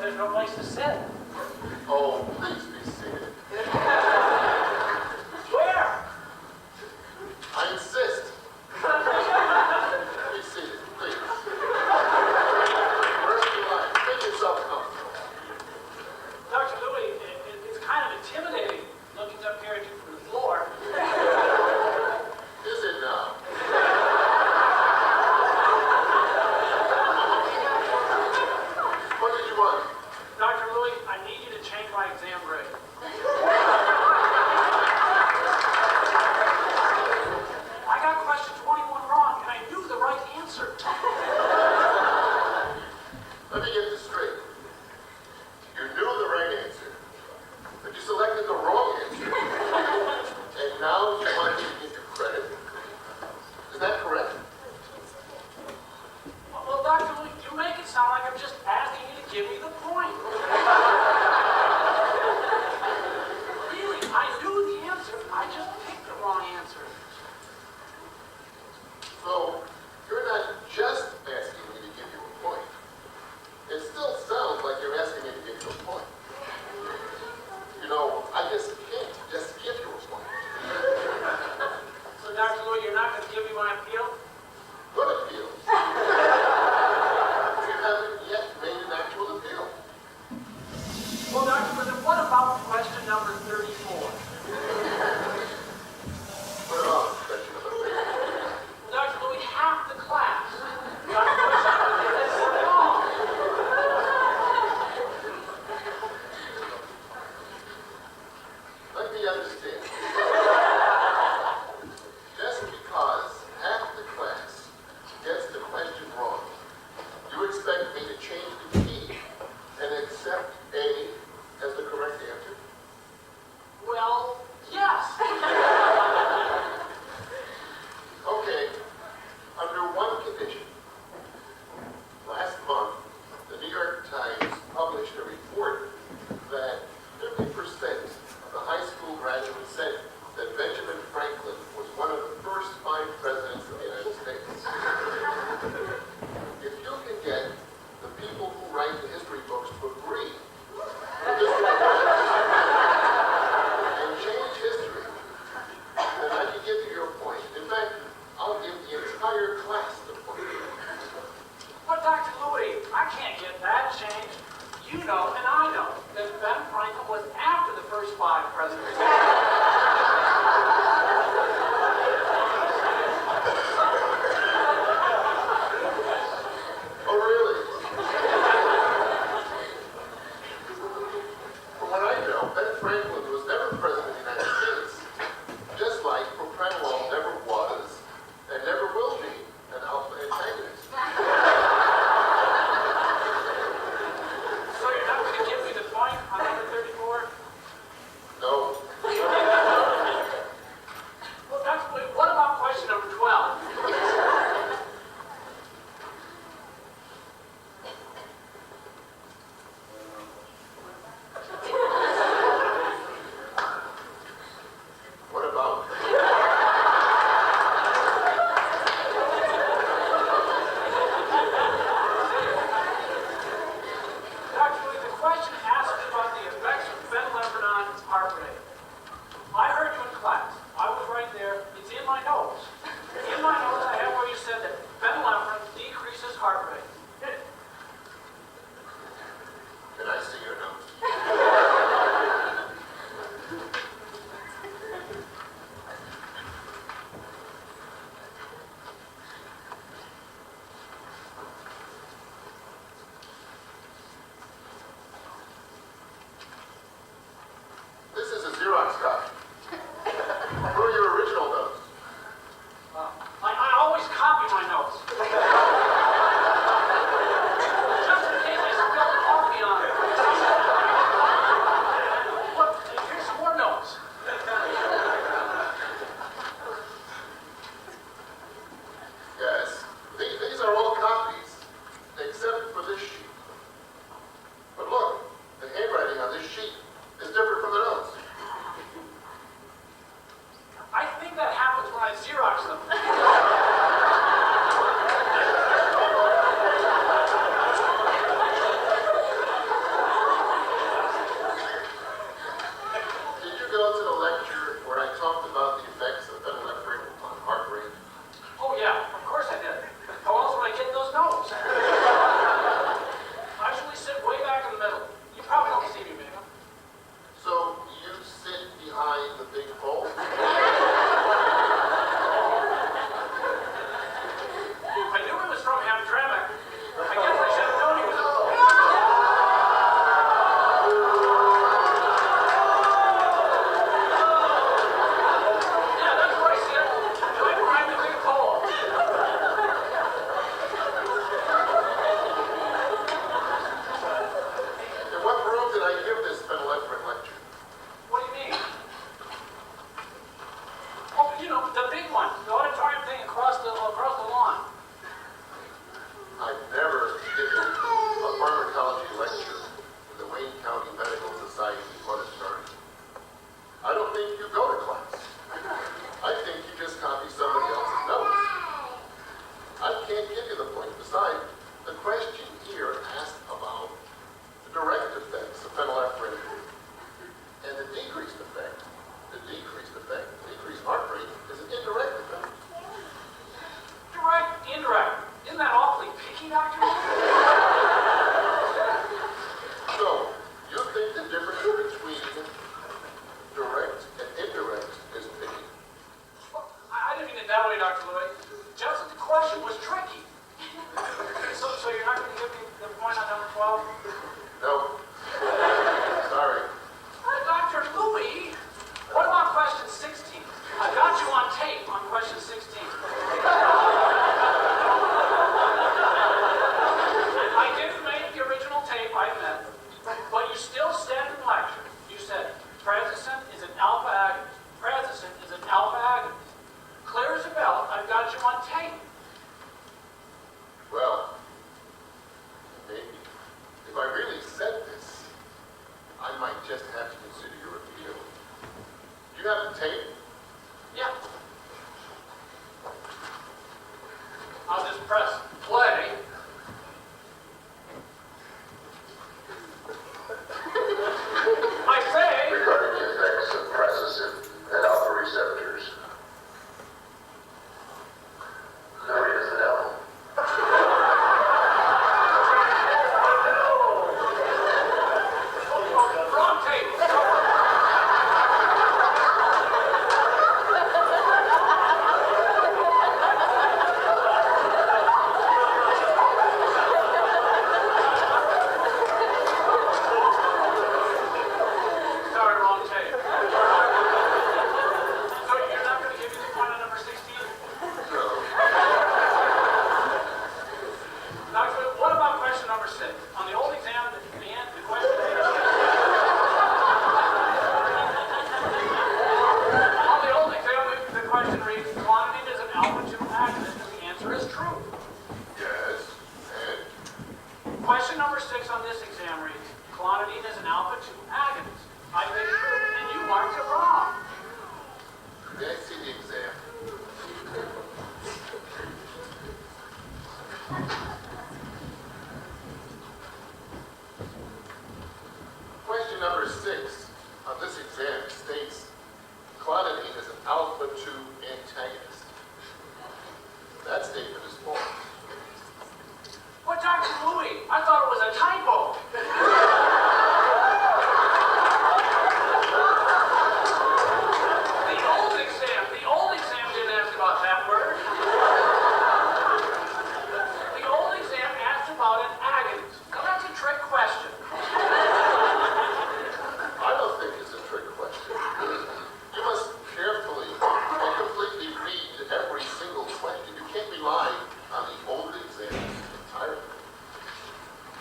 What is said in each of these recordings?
there's no place to sit. Oh, please be seated. Where? I insist. Be seated, please. First of all, make yourself comfortable. Dr. Louis, it's kind of intimidating looking up here at you from the floor. Is it now? What did you want? Dr. Louis, I need you to change my exam grade. I got question 21 wrong, and I knew the right answer. Let me get this straight. You knew the right answer, but you selected the wrong answer. And now you want me to give you credit. Is that correct? Well, Dr. Louis, you make it sound like I'm just asking you to give me the point. Really, I knew the answer. I just picked the wrong answer. So, you're not just asking me to give you a point. It still sounds like you're asking me to give you a point. You know, I just can't just give you a point. So, Dr. Louis, you're not going to give me my appeal? Good appeal. You haven't yet made an actual appeal. Well, Dr. Louis, then what about question number 34? What about question number 3? Well, Dr. Louis, half the class got question number 34 wrong. Let me understand. Just because half the class gets the question wrong, you expect me to change the key and accept A as the correct answer? Well, yes. Okay, under one condition. Last month, the New York Times published a report that 50% of the high school graduates said that Benjamin Franklin was one of the first 5 presidents of the United States. If you can get the people who write the history books to agree with this report and change history, then I can give you your point. In fact, I'll give the entire class the point. But, Dr. Louis, I can't get that changed. You know, and I know, that Ben Franklin was after the first 5 presidents. Oh, really? From what I know, Ben Franklin was never president of the United States, just like propranolol never was and never will be an alpha antagonist. So you're not going to give me the point on number 34? No. Well, Dr. Louis, what about question number 12? What about? Dr. Louis, the question asks about the effects of phenylephrine on heart rate. I heard you in class. I was right there. It's in my notes. In my notes, I have where you said that phenylephrine decreases heart rate. Can I see your notes? This is a Xerox copy. Where are your original notes? I always copy my notes. Just in case I spill coffee on it. Look, here's some more notes. Yes. These are all copies, except for this sheet. But look, the handwriting on this sheet is different from the notes. I think that happens when I Xerox them. can't give you the point. Besides, the question here asked about the direct effects of phenylephrine and the decreased effect. The decreased heart rate is an indirect effect. Direct, indirect. Isn't that awfully picky, Dr. So, you think the difference between direct and indirect is picky? Well, I didn't mean it that way, Dr. Louis. Just that the question was tricky. So you're not going to give me the point on number 12? No. Sorry. Dr. Louis, what about question 16? I got you on tape on question 16. I didn't make the original tape, I admit, but you still said in lecture, you said, Prednisone is an alpha agonist. Prednisone is an alpha agonist. Clear as a bell, I've got you on tape. Well, maybe. If I really said this, I might just have to consider your appeal. Do you have the tape? Yeah. I'll just press play. I say, Regarding the effects of prednisone and alpha receptors. No, he doesn't know. wrong tape. Sorry, wrong tape. So you're not going to give me the point on number 16? No. Doctor, what about question number 6? On the old exam, the question on the old exam, the question reads, clonidine is an alpha-2 agonist, and the answer is true. Yes. And? Question number 6 on this exam reads, clonidine is an alpha-2 agonist. I think true, and you marked it wrong. May I see the exam? Question number 6 on this exam states clonidine is an alpha-2 antagonist. That statement is false. But Dr. Louis, I thought it was a typo. The old exam didn't ask about that word. The old exam asked about an agonist. Now that's a trick question. I don't think it's a trick question. You must carefully and completely read every single question. You can't rely on the old exam entirely.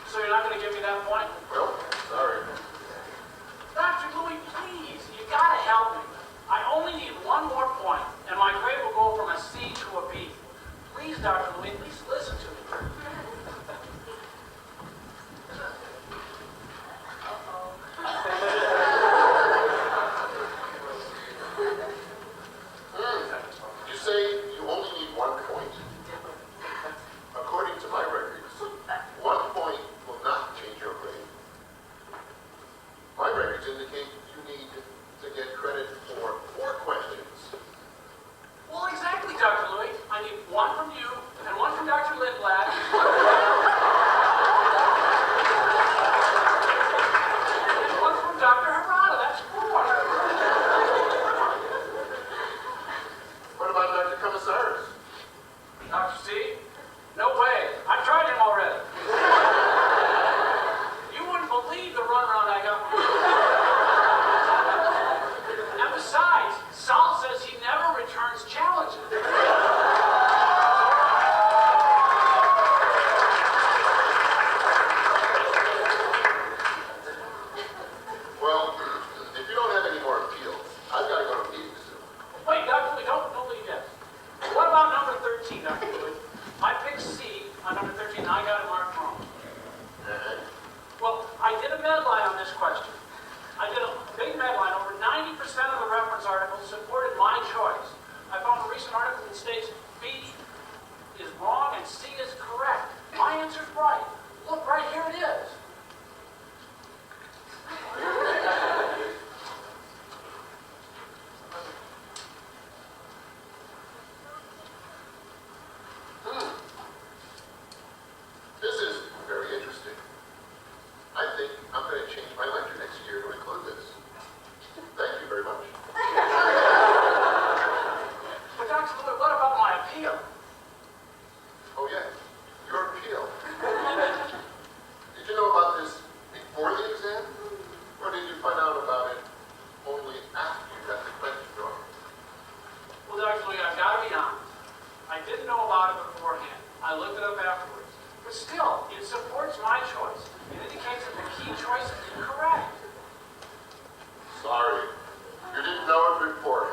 So you're not going to give me that point? Well, sorry. Dr. Louis, please, you gotta help me. I only need one more point, and my grade will go from a C to a B. Please, Dr. Louis, at least listen to me. You say you only need 1 point. According to my records, 1 point will not change your grade. My records indicate you need to get credit for 4 questions. Well, exactly, Dr. Louis. I need one from you and one from Dr. Lindblad. And one from Dr. Harada. That's 4. What about Dr. Commissaris? Dr. C? No way. I've tried him already. You wouldn't believe the runaround I got. And besides, Sal says he never returns challenges. Well, if you don't have any more appeals, I've got to go to meetings soon. Wait, Dr. Louis, don't leave yet. What about number 13, Dr. Louis? I picked C on number 13. C is correct. My answer's right. Look, right here it is. This is very interesting. I think I'm going to change my lecture next year to include this. Thank you very much. But Dr. Louis, what about my appeal? Oh yeah, your appeal. Did you know about this before the exam? Or did you find out about it only after you got the question wrong? Well, Dr. Louis, I've got to be honest. I didn't know about it beforehand. I looked it up afterwards. But still, it supports my choice. It indicates that the key choice is incorrect. Sorry, you didn't know it before.